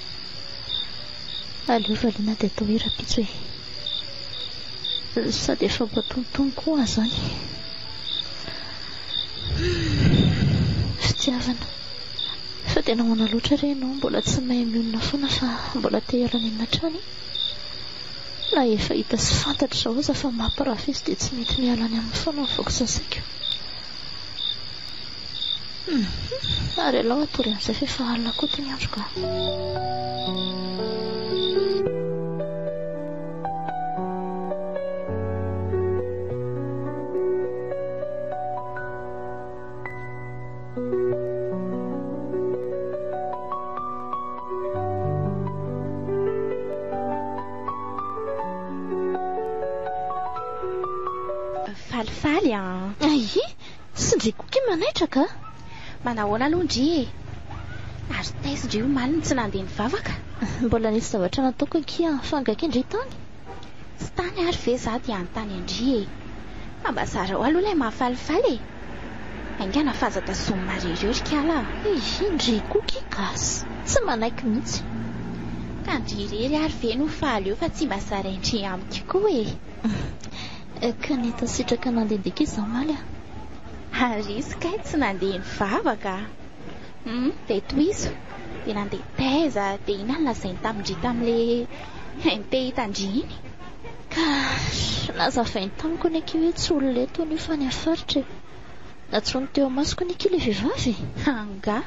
Aleo valiana dia atao hira-pitso e. Sady efa mpatontono koa aho zany. Fitiavana. Fa tena hoana loatra re ianao mbola tsy mahay mionona foana fa mbola te hialana eny an-trano. Na efa hita sy fantatra zao aza fa mampirafy izy dia tsy mety mialany amin'ny foana ny vaoko sasaiko. Ary alao atory amin'izay fa efa alina koa ty ny andro ka. Falifaly Ai, sindrikoky manaitra ka? Manahoana aloha ndry e. Ary taisindry io maliny tsy nandeha nivavaka. Mbola nisy zavatra nataoko akia fangaka indray tany. Tsy tany ary ve za dia antany andry e. Fa mba zara ho aloha ilay mahafalifaly e. Aingana fazatazony marereo rikala. Indrikoky gasy. Tsy manaiky mihitsy. Ka ndry rery ary ve no faly eo fa tsy mba zara indry amiko koa e. Ka neta sitraka nandendeka izaho maly Ary izy kay tsy nandeha nivavaka. Dia toizo. Dia nandeha taiza. Dia ina ny lazainy tamindry tamin'ilay te hitandry iny. Ka nazavainy tamiko ny akio hoe tsy olona eto ny fa ny afaritra e. Natsony teo masoko ny akio ilay vehivavy. Anga.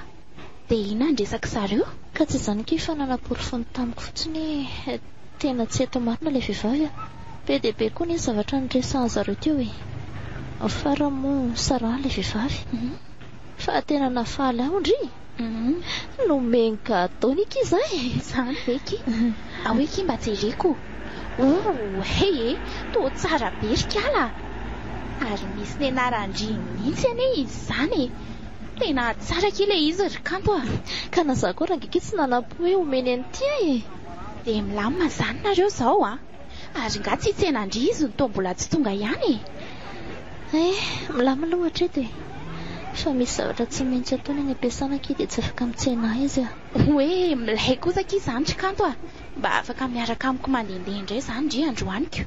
Dia ina ny resaka zareo. Ka tsy izany kio fa nanaporofon'ny tamiko fotsiny tena tsy eto marina ilay vehivavy be dia be koa ny zavatra nyresahan zareo teo e. Fara moa sara ilay vehivavy. Fa tena nafaly aho ndry. Nomenka ataony iki izay. Izany beky. Ahoeky mba jereko. Hey to tsara be rikala. Ary misy ny anarandry mihitsy ane izy zany. tena tsara kely izy ry kanto ka na za koa rangeki tsy nanapo hoe omeny an'ity e dia milamina zany nareo zao ary nga tsy tsenandry izy ny tombola tsy tonga ihany milamina ohatra edy fa misy zavatra tsy maintsy ataony any ampiasana key dia tsy afaka mitsena izy hoe milay kozaka izany try kanto mba afaka miaraka amiko mandehandeha indray zany ndry androaniko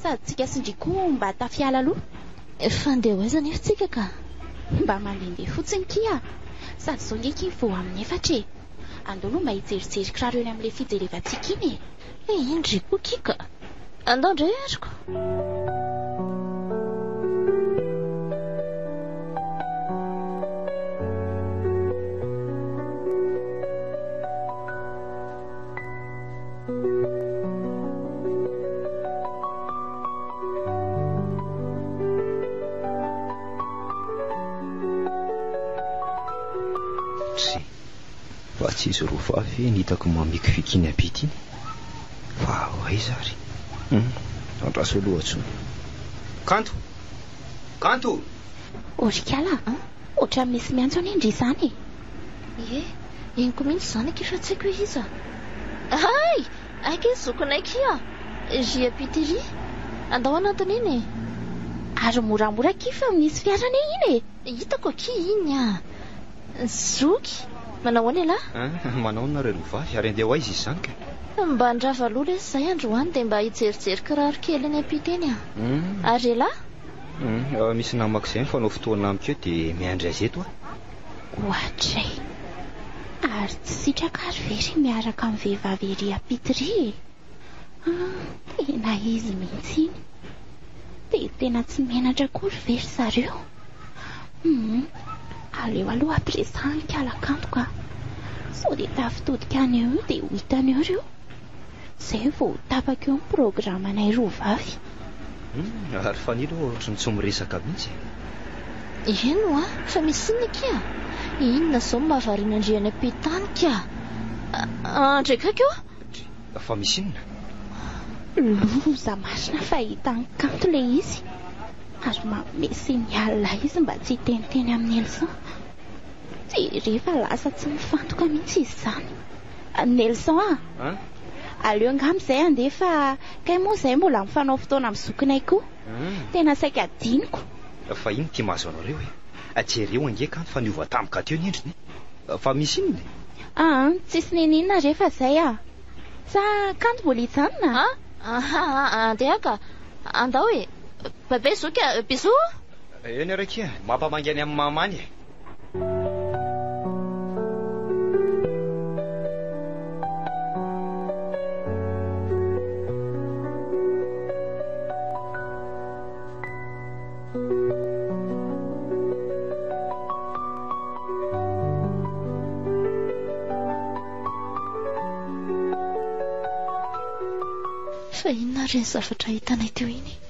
sady tsika sindriko mba tafiala aloha fandeha hoaizana efitsika ka mba mandehandeha fotsiny kia sady zao ngeky vo amin'ny 4 andao aloha mba hijerijery kiraro eny amin'ilay fijerevantsika iny indriko kika andao indray ariko fa tsy izy roa vavy nitako mamiko fikiny abity iny fa aiza ry andraso aloha tsony kanto orikala oatra misy miantso any indry izany inko mihitsy zany efa tsy haiko iza aika zokonay kia ry apitery andao anatiny iny ary moramora kifa misy fiarana iny hitako aki iny zoky manao any ala manao nareo lovavy ary andeha ho aiza izy zany ka mba ndrava aloha lesy zay androany dia mba hijerijery kiraro kely any ampiteny ary ala misy namako izay mifanao fotoana amiko eo dia miandry azy eto ohatray ary tsy sitraka ary very miaraka amin'ny vehivavy ery apitry tena izy mihitsy iny dia tena tsy menatra kory very zareo aleo aloha ampiresanika alakantoka sao dia tafitodika any eo dia ho hitany eo reo izay vao tapaka eo ny programanay roa vavy ary fanilo ohatrany tsy miresaka mihitsy eno fa misy inona kia inona zao mahavarianandriany ampitany kia ndraikako fa misy inona loza masina fahitany kanto le izy ary mamesy mialina izy mba tsy hiteniteny amin'ny Nelson dia rehefa lasa tsy mifantoka mihitsy izy zany Nelson aleo angamizay andefa kay moa izay mbola mifanao fotoana amin'ny zokinay koa tena saika adiniko fa iny tia mahazo anareo jereo ange kanto fa niova tamika teo ny endriny fa misy inona tsisy ninina rehefa zay sa kanto mbola hijanona andeha ka andao babe zoky biso eny araiky mampamangany amin'ny mamany fa inona reny zavatra hitanay teo iny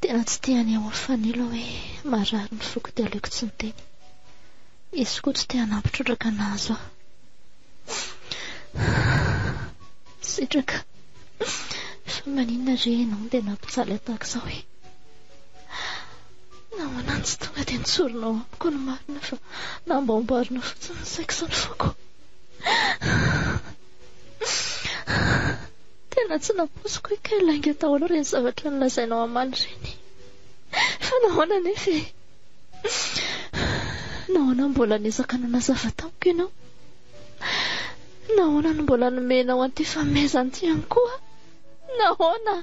tena tsy tiany ao amin'ny fanilo hoe marary ny foko dia aleoko tsy niteny izy koa tsy tia hanampitrotraka anazy sitraka fa maninona re ianao dia nampitsaly ataka izao namanany tsy tonga dia nitsorinao amiko ny marina fa nambaombarina fotsiny ny saiko izany foko tena tsy naposiko hoe kailangy atao aloha reny zavatra nilazainao amaly reny fa nahoana nefa nahoana mbola nisaka nanazava tamiko ianao nahoana no mbola nomenao an'ity famezany ty ihany koa nahoana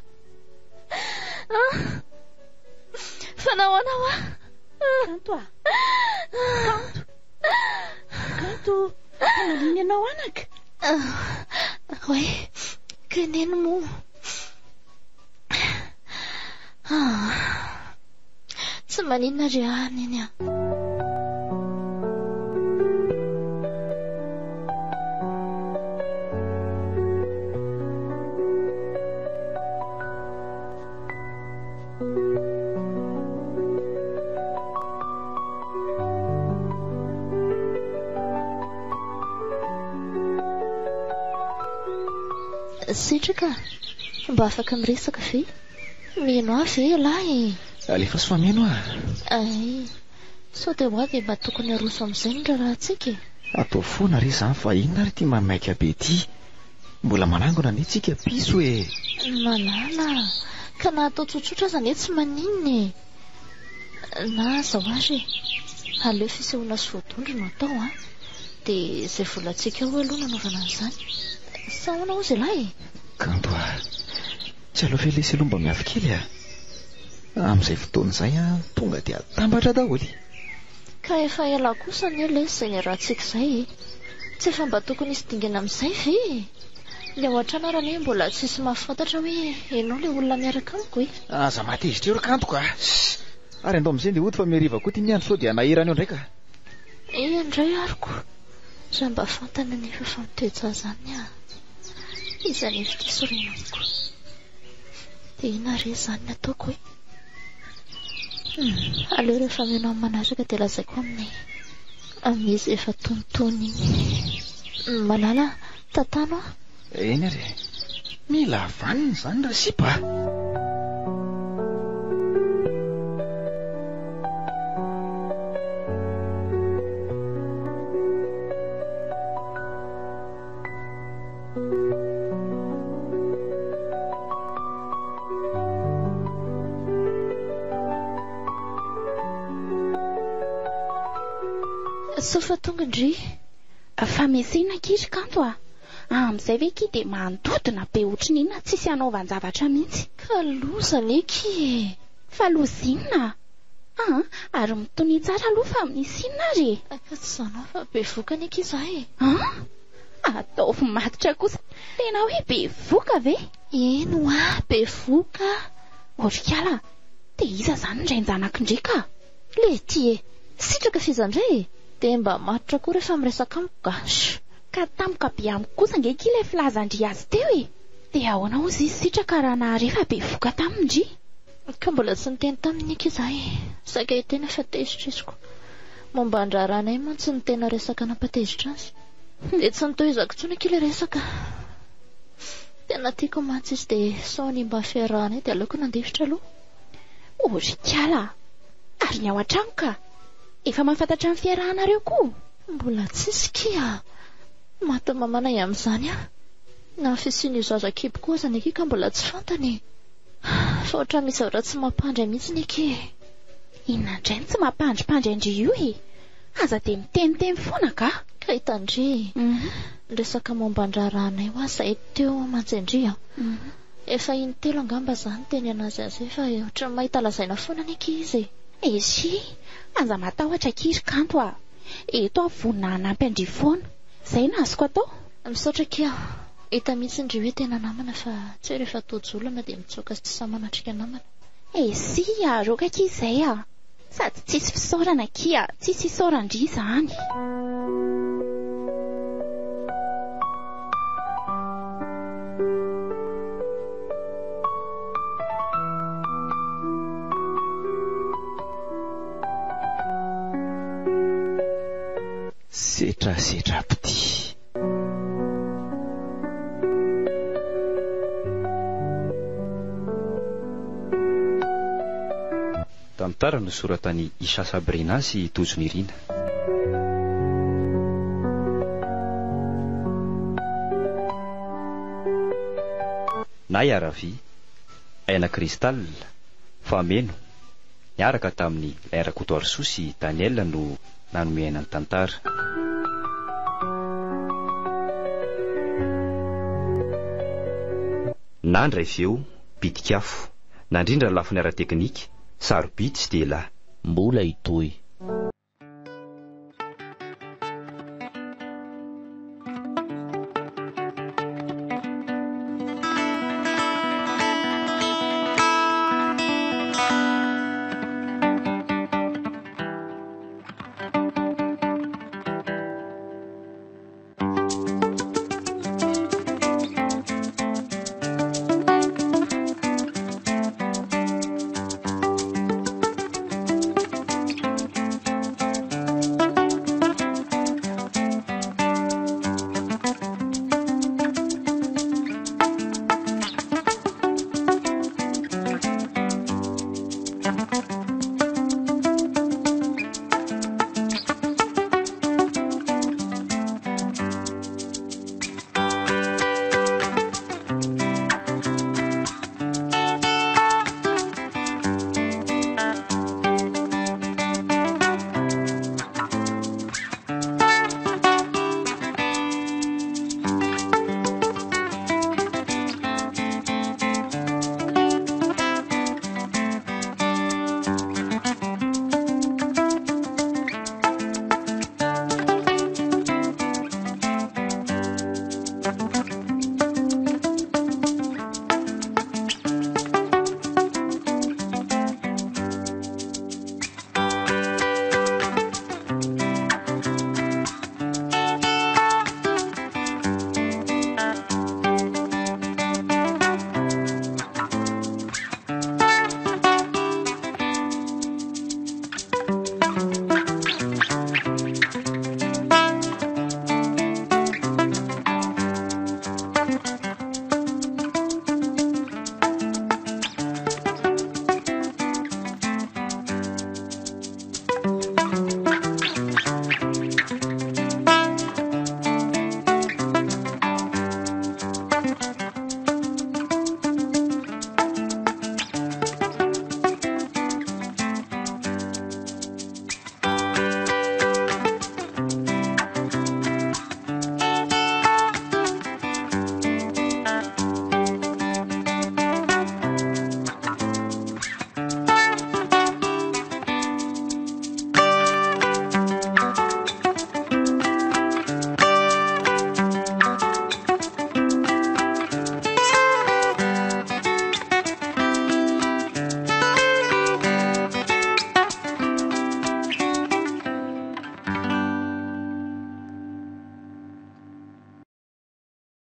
fa nahoana kanto nanaliny ianao anaka hoe keneno mo tsy maninona ry any iny sitraka mba afaka miresaka ve mino avy lahy alefa sy fameno ay sao dia ho avy mba tokony aroso amin'izay ny rahantsika e. Atao foana ry izany fa inona ry tia mamaika be ity. Mbola manangona anie tsika piso e. Manala ka na atao tsotsotra aza anie tsy maninona e. Na zao ary aleo fisehoana sy voadondry no atao a. Dia izay volantsika ho aloha nanaovana an'izany. Sahoana ho izay lahy e. Kanto a, tsy aleo felesy aloha mba miafy kely a. Amin'izay fotoana izay a tonga dia atambatra daholo. Ka efa ela kosa ny lesy izay ny rahantsika izay e. Tsy efa mba tokony hisy dingana amin'izay ve? Ilay ao an-trano arany hoe mbola tsisy mahafantatra hoe ianao ilay olona miaraka amiko e. Aza matezitra eo ry kanto ka. Ary andao amin'izay dia hody fa meriva koa tia ny andro sao dia nahirana eo ndraika. Indray ariko. Raha mba fantana nefa fa mitoeja zany a. Izany hevitra sorena amiko. Dia ina re izany ny ataoko e. Aleo rehefa meno amin'ny manaraka dia lazaiko amin'ny amizy efa tontony iny. Malala, tantano a? Eny ary, mila vanina izany raha sipa. Sofa tonga indry. Fa mesina kiry kanto a. Amin'izay ve ki dia mandodona be otriny inona tsisy anaovan-javatra mihitsy. Ka loza ne ki e. Fa lozinina. Ary mitony tsara aloha fa misy inona ry. Ka tsy izany fa be voka ne ki izahay. Ataovy matitra kosa. Tena hoe be voka ve? Eno a, be voka. Orikala, dia iza zany indray njanakindrika? Le ty e, sitraka fizandray e. Dia mba matitra koa rehefa miresaka amiko gasy. Ka tampoka be amiko kosa ngeky ilay filazandry azy teo e. Dia ahoana ozy izy sitraka raha naharefa be voka tamindry. Ka mbola tsy niteny taminy ka izahay. Saika hiteny efa tezitrisiko. Momba andraranay mantsy ny tena resaka nampatezitra azy. Dia tsy nitohizako intsony ilay resaka. Tena tiako mantsy izy dia sao ny mba fiarahanay dia aleoko nandefitra aloha. Orikala, ary ny ao an-trano ka. Efa mahafantatra ny fiarahanareo koa? Mbola tsisy kia. Mata mamanay amin'izany a. Na fisian'io zazakely koa aza neky ka mbola tsy fantany. Fa ohatra misy zavatra tsy mampandry mihitsy neky. Inona indray tsy mampandripandry andry io e. Aza dia miteniteny foana ka. Ka hitandry. Resaka momba andraranay ho azy teo mantsendry a. Efa intelo angamba zany teny anazy azy fa ohatra mahita lazaina foana neky izy. Ezy, aza matahotra kiry kanto a. Eto a vonina hanampy andry foana. Izay no azoko atao. Misaotra kia. Hita mihitsy indry hoe tena namana fa tsy hoe rehefa tojolana dia mitsoaka sy samanatrika namana. Ezy, aroka kia izay a. Sady tsisy fisaorana kia, tsisy isaorandry izany. Setra pity. Tantara no soratany Isa Sabrina sy Tojo Mirina. Nay Aravi, Aina Cristal, Fameno, niaraka tamin'ny Rakotoarsoa sy Daniel no nanomehana ny tantara. Nandray feo, bitikafo, nandrindra ny lafiny ara-teknika, sarobity sy dia lahy. Mbola itoy.